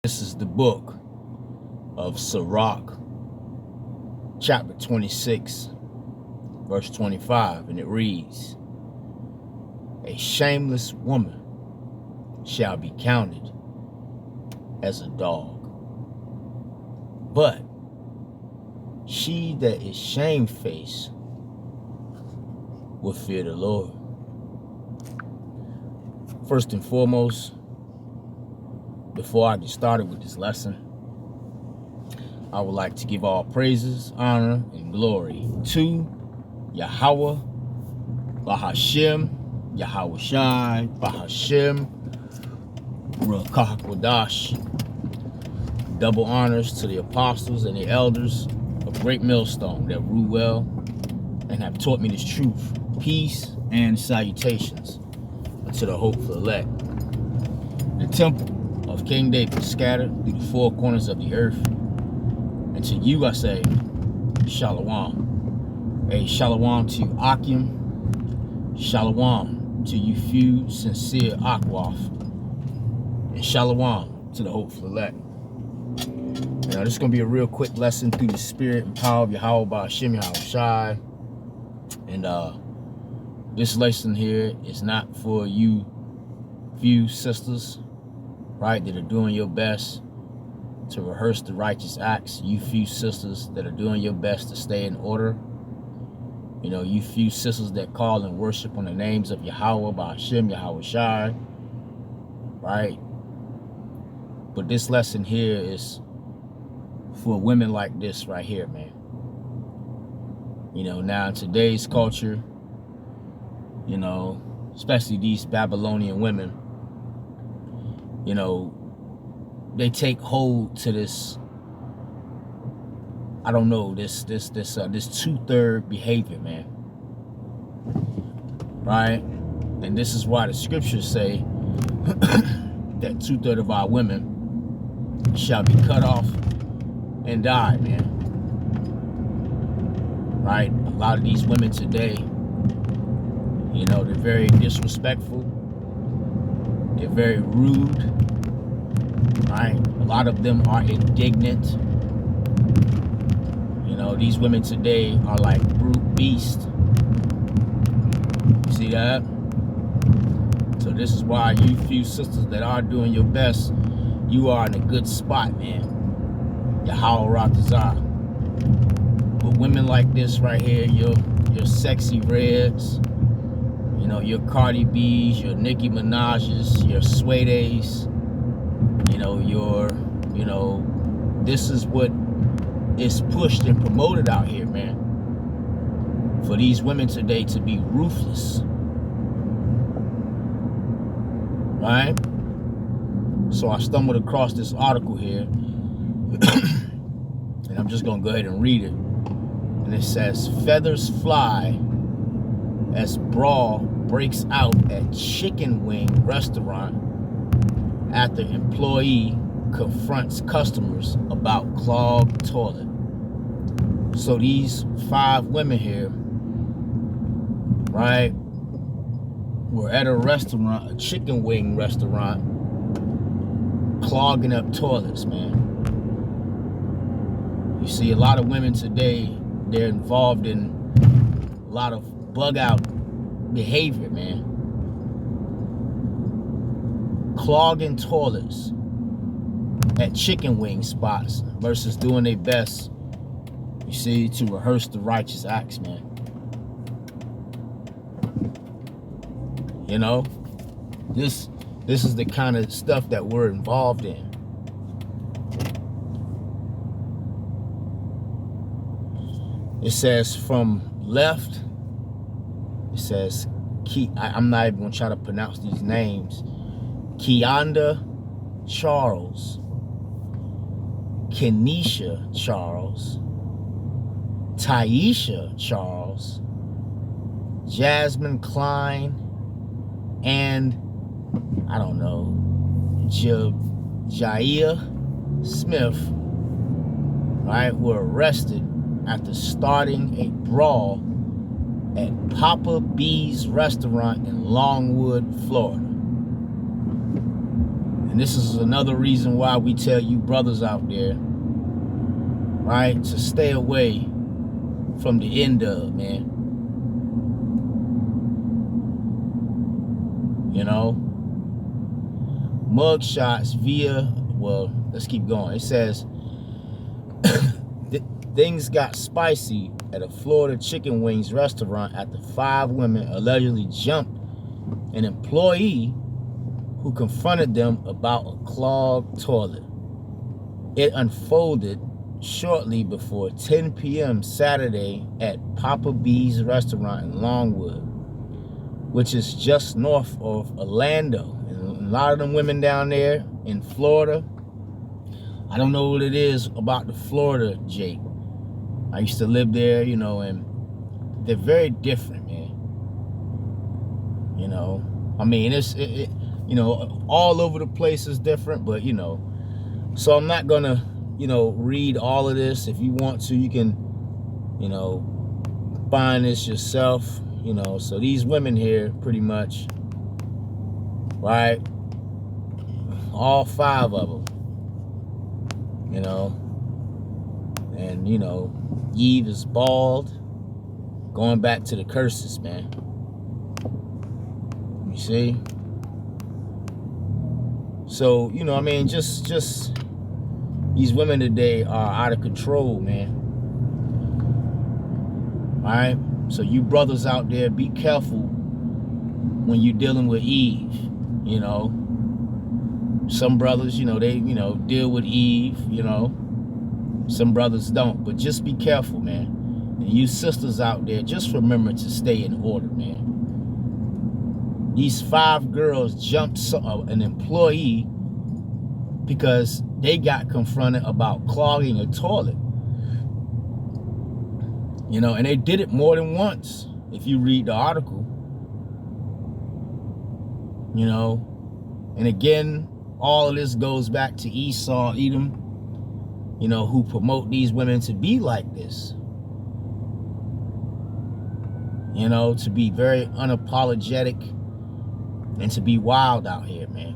This is the book of Sirach, chapter 26, verse 25, and it reads, "A shameless woman shall be counted as a dog, but she that is shamefaced will fear the Lord." First and foremost, before I get started with this lesson, I would like to give all praises, honor, and glory to Yahweh, Bahashem, Yahweh Shai, Bahashem, Ruach HaKodesh. Double honors to the apostles and the elders of Great Millstone that rule well and have taught me this truth. Peace and salutations to the hopeful elect. The temple of King David scattered through the four corners of the earth. And to you I say, Shalom. A Shalom to Akim. Shalom to you few sincere Akwaf. And Shalom to the hopeful elect. Now this is going to be a real quick lesson through the spirit and power of Yahweh Bahashem, Yahweh Shai. And this lesson here is not for you few sisters, right, that are doing your best to rehearse the righteous acts. You few sisters that are doing your best to stay in order. You know, you few sisters that call and worship on the names of Yahweh, Bahashem, Yahweh Shai, right? But this lesson here is for women like this right here, man. You know, now in today's culture, you know, especially these Babylonian women, you know, they take hold to this, I don't know, this two-third behavior, man. Right? And this is why the scriptures say that two-thirds of our women shall be cut off and die, man. Right? A lot of these women today, you know, they're very disrespectful. They're very rude, right? A lot of them are indignant. You know, these women today are like brute beasts. You see that? So this is why you few sisters that are doing your best, you are in a good spot, man. Yahweh Ratazah. But women like this right here, your sexy reds, you know, your Cardi B's, your Nicki Minaj's, your Suede's, you know, this is what is pushed and promoted out here, man. For these women today to be ruthless. Right? So I stumbled across this article here, and I'm just going to go ahead and read it. And it says, "Feathers fly as brawl breaks out at chicken wing restaurant after employee confronts customers about clogged toilet." So these 5 women here, right, were at a restaurant, a chicken wing restaurant, clogging up toilets, man. You see, a lot of women today, they're involved in a lot of bug out behavior, man. Clogging toilets at chicken wing spots versus doing their best, you see, to rehearse the righteous acts, man. You know, this is the kind of stuff that we're involved in. It says from left, it says, I'm not even going to try to pronounce these names. Keonda Charles, Kenesha Charles, Taisha Charles, Jasmine Klein, and I don't know, Jaiya Smith, right, were arrested after starting a brawl at Papa B's restaurant in Longwood, Florida. And this is another reason why we tell you brothers out there, right, to stay away from the end of, man. You know, mug shots via, well, let's keep going. It says, things got spicy at a Florida chicken wings restaurant after 5 women allegedly jumped an employee who confronted them about a clogged toilet. It unfolded shortly before 10 p.m. Saturday at Papa B's restaurant in Longwood, which is just north of Orlando. And a lot of them women down there in Florida, I don't know what it is about the Florida, Jake. I used to live there, you know, and they're very different, man. You know, I mean, you know, all over the place is different, but, you know, so I'm not going to, you know, read all of this. If you want to, you can, you know, find this yourself, you know. So these women here, pretty much, right, all 5 of them, you know, and, you know, Eve is bald, going back to the curses, man. You see? So, you know, I mean, just these women today are out of control, man. All right? So you brothers out there, be careful when you're dealing with Eve, you know. Some brothers, you know, they, you know, deal with Eve, you know. Some brothers don't, but just be careful, man. And you sisters out there, just remember to stay in order, man. These 5 girls jumped an employee because they got confronted about clogging a toilet. You know, and they did it more than once, if you read the article. You know, and again, all of this goes back to Esau, Edom, you know, who promote these women to be like this. You know, to be very unapologetic and to be wild out here, man.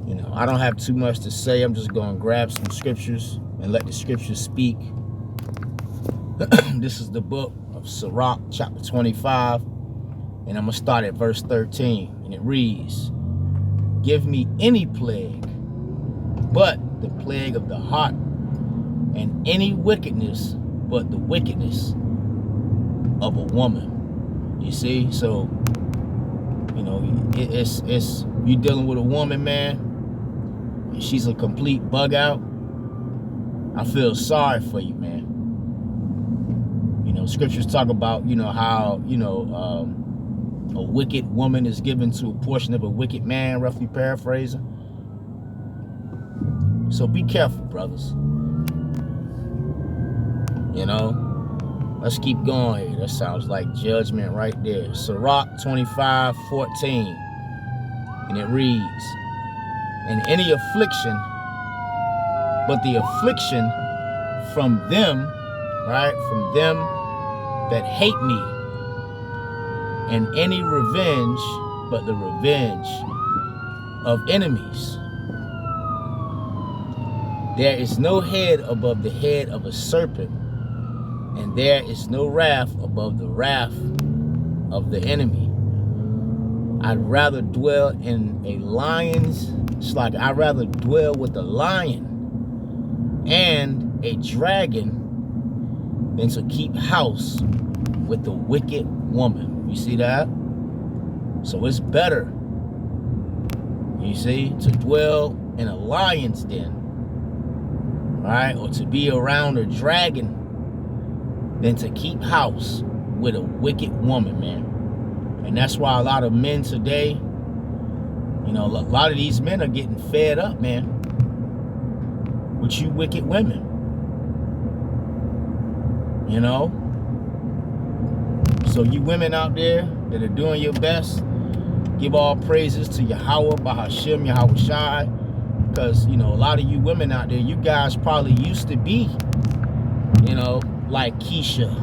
You know, I don't have too much to say. I'm just going to grab some scriptures and let the scriptures speak. This is the book of Sirach, chapter 25. And I'm going to start at verse 13. And it reads, give me any plague but the plague of the heart, and any wickedness but the wickedness of a woman. You see? So, you know, it's you dealing with a woman, man, and she's a complete bug out. I feel sorry for you, man. You know, scriptures talk about, you know, how, you know, a wicked woman is given to a portion of a wicked man, roughly paraphrasing. So be careful, brothers. You know, let's keep going here. That sounds like judgment right there. Sirach 25:14. And it reads, and any affliction, but the affliction from them, right, from them that hate me, and any revenge, but the revenge of enemies. There is no head above the head of a serpent, and there is no wrath above the wrath of the enemy. I'd rather dwell in a lion's, it's like I'd rather dwell with a lion and a dragon than to keep house with the wicked woman. You see that? So it's better, you see, to dwell in a lion's den, right, or to be around a dragon than to keep house with a wicked woman, man. And that's why a lot of men today, you know, a lot of these men are getting fed up, man, with you wicked women. You know? So you women out there that are doing your best, give all praises to Yahweh, Bahashim, Yahweh Shai. Because, you know, a lot of you women out there, you guys probably used to be, you know, like Keisha,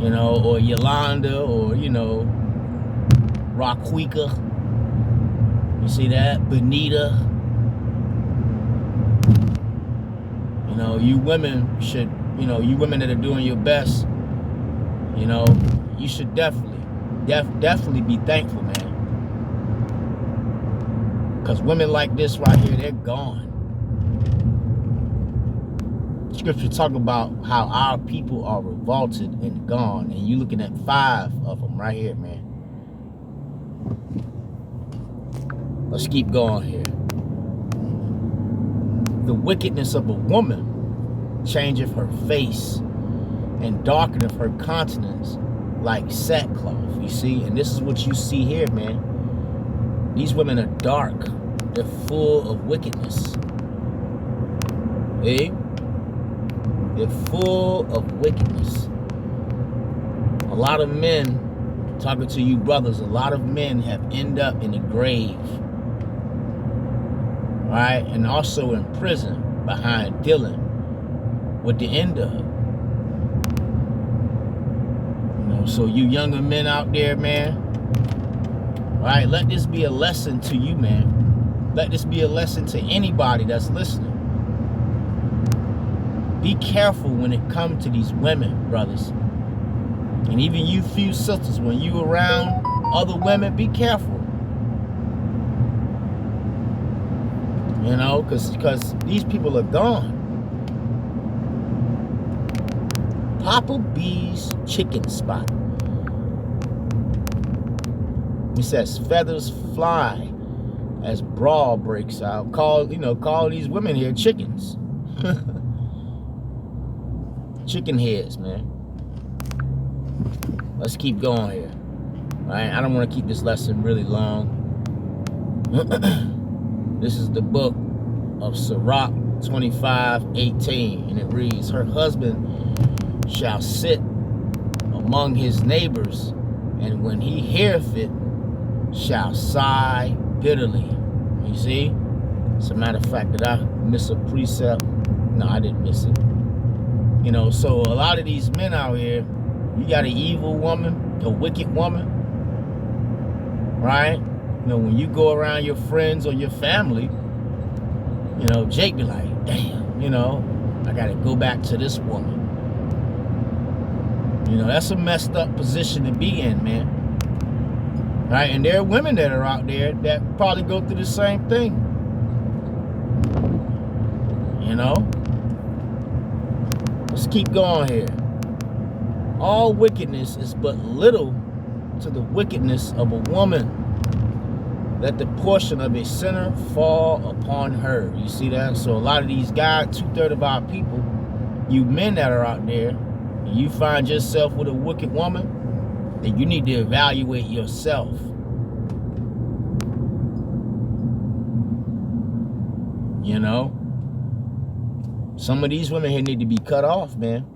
you know, or Yolanda, or, you know, Raquika. You see that? Benita. You know, you women should, you know, you women that are doing your best, you know, you should definitely be thankful, man. Because women like this right here, they're gone. Scripture talk about how our people are revolted and gone. And you looking at 5 of them right here, man. Let's keep going here. The wickedness of a woman changeth her face and darkeneth her countenance like sackcloth. You see? And this is what you see here, man. These women are dark. They're full of wickedness. Hey? They're full of wickedness. A lot of men, talking to you brothers, a lot of men have ended up in the grave. Right? And also in prison behind dealing with the end of it. You know, so you younger men out there, man, right? Let this be a lesson to you, man. Let this be a lesson to anybody that's listening. Be careful when it comes to these women, brothers. And even you few sisters, when you around other women, be careful. You know, because these people are gone. Papa B's chicken spot. He says feathers fly as brawl breaks out. Call these women here chickens. Chicken heads, man. Let's keep going here. All right, I don't want to keep this lesson really long. This is the book of Sirach 25:18, and it reads, her husband shall sit among his neighbors, and when he heareth it, shall sigh bitterly. You see? As a matter of fact, did I miss a precept? No, I didn't miss it. You know, so a lot of these men out here, you got an evil woman, a wicked woman, right? You know, when you go around your friends or your family, you know, Jake be like, damn, you know, I got to go back to this woman. You know, that's a messed up position to be in, man. Right? And there are women that are out there that probably go through the same thing. You know? Let's keep going here. All wickedness is but little to the wickedness of a woman. Let the portion of a sinner fall upon her. You see that? So a lot of these guys, 2/3 of our people, you men that are out there, and you find yourself with a wicked woman, then you need to evaluate yourself. You know? Some of these women here need to be cut off, man.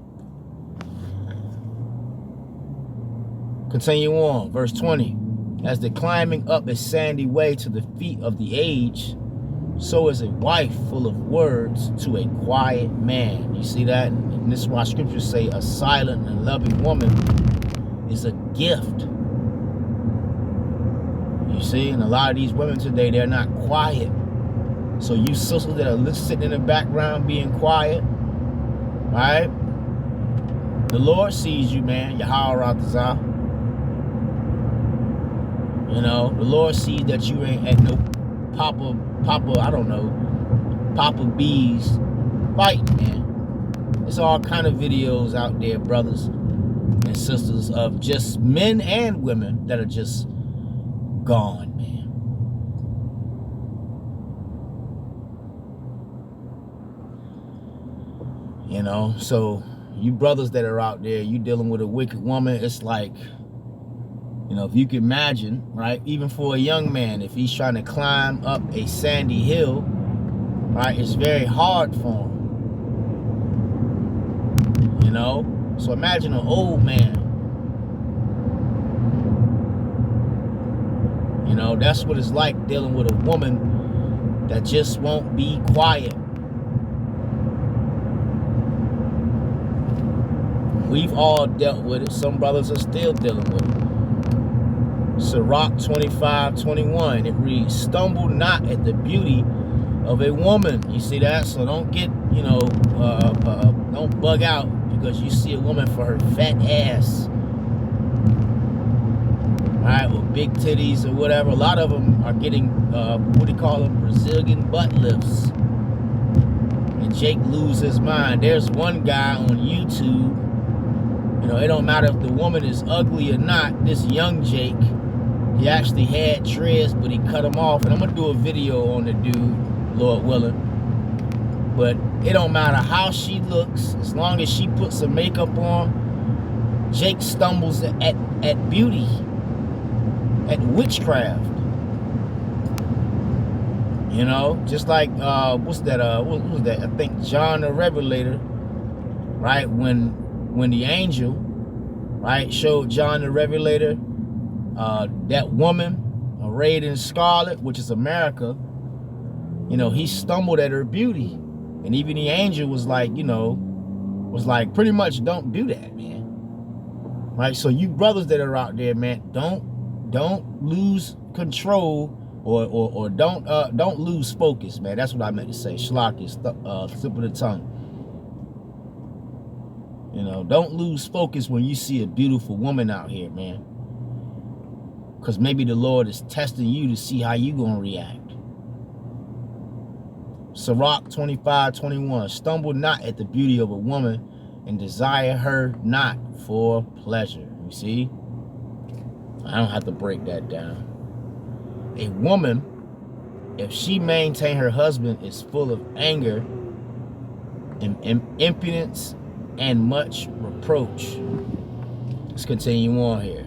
Continue on, verse 20. As the climbing up a sandy way to the feet of the aged, so is a wife full of words to a quiet man. You see that? And this is why scriptures say a silent and loving woman is a gift. You see? And a lot of these women today, they're not quiet. So you sisters that are sitting in the background being quiet, right? The Lord sees you, man. Yahweh Ratazah. You know, the Lord sees that you ain't at no Papa, I don't know, Papa B's fighting, man. There's all kind of videos out there, brothers and sisters, of just men and women that are just gone, man. You know, so you brothers that are out there, you dealing with a wicked woman, it's like, you know, if you can imagine, right, even for a young man, if he's trying to climb up a sandy hill, right, it's very hard for him. You know? So imagine an old man. You know, that's what it's like dealing with a woman that just won't be quiet. We've all dealt with it. Some brothers are still dealing with it. Sirach 25:21. It reads, stumble not at the beauty of a woman. You see that? So don't get, don't bug out because you see a woman for her fat ass. Alright, or big titties or whatever. A lot of them are getting, what do you call them? Brazilian butt lifts. And Jake loses his mind. There's one guy on YouTube, it don't matter if the woman is ugly or not. This young Jake, he actually had dreads, but he cut them off. And I'm going to do a video on the dude, Lord willing. But it don't matter how she looks, as long as she puts some makeup on, Jake stumbles at beauty, at witchcraft. Just like, what's that, what was that? I think John the Revelator, right? When the angel, right, showed John the Revelator that woman arrayed in scarlet, which is America, he stumbled at her beauty. And even the angel was like, pretty much don't do that, man. Right? So you brothers that are out there, man, don't lose control or don't lose focus, man. That's what I meant to say. Schlock is slip of the tongue. Don't lose focus when you see a beautiful woman out here, man. Because maybe the Lord is testing you to see how you gonna react. Sirach 25:21. Stumble not at the beauty of a woman, and desire her not for pleasure. You see? I don't have to break that down. A woman, if she maintain her husband is full of anger and impudence and much reproach. Let's continue on here.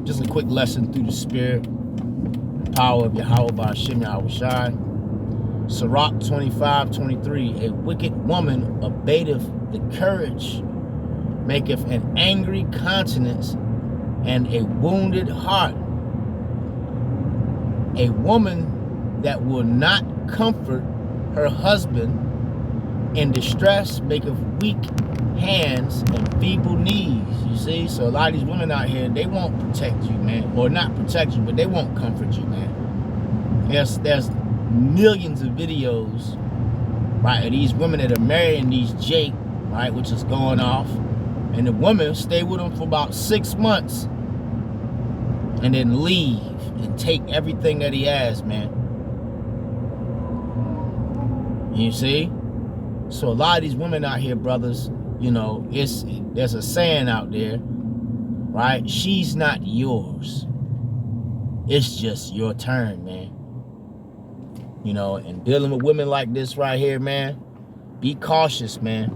Just a quick lesson through the spirit and power of Yahweh by Hashem Yahushai. Sirach 25:23. A wicked woman abateth the courage, maketh an angry countenance and a wounded heart. A woman that will not comfort her husband in distress maketh weak hands and feeble knees. You see? So a lot of these women out here, they won't protect you, man. Or not protect you, but they won't comfort you, man. There's millions of videos, right, of these women that are marrying these Jake, right, which is going off. And the women stay with him for about 6 months and then leave and take everything that he has, man. You see? So a lot of these women out here, brothers, there's a saying out there, right? She's not yours. It's just your turn, man. And dealing with women like this right here, man, be cautious, man.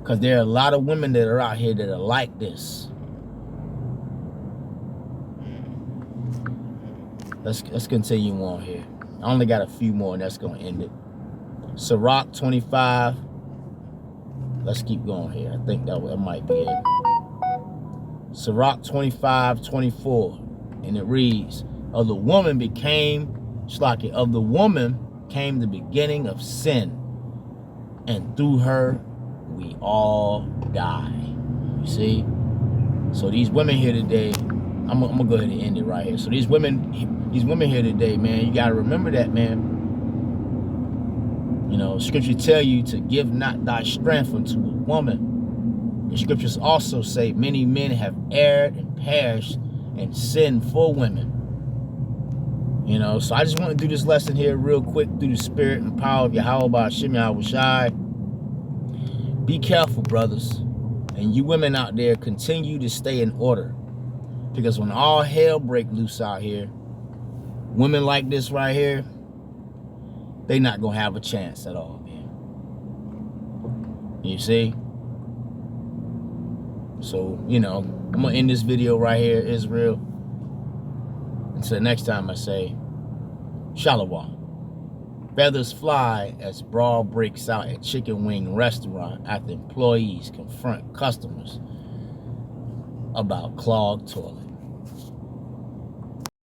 Because there are a lot of women that are out here that are like this. Let's continue on here. I only got a few more and that's going to end it. Sirach 25. Let's keep going here. I think that might be it. Sirach 25:24. And it reads, of the woman came the beginning of sin, and through her we all die. You see? So these women here today, I'm gonna go ahead and end it right here. So these women here today, man, you gotta remember that, man. Scripture tell you to give not thy strength unto a woman. The scriptures also say many men have erred and perished and sinned for women. So I just want to do this lesson here real quick through the spirit and power of Yahweh by Hashem Yahushai. Be careful, brothers. And you women out there, continue to stay in order. Because when all hell break loose out here, women like this right here, they not going to have a chance at all, man. You see? So, I'm going to end this video right here, Israel. Until next time I say, Shalom. Feathers fly as brawl breaks out at chicken wing restaurant after employees confront customers about clogged toilet.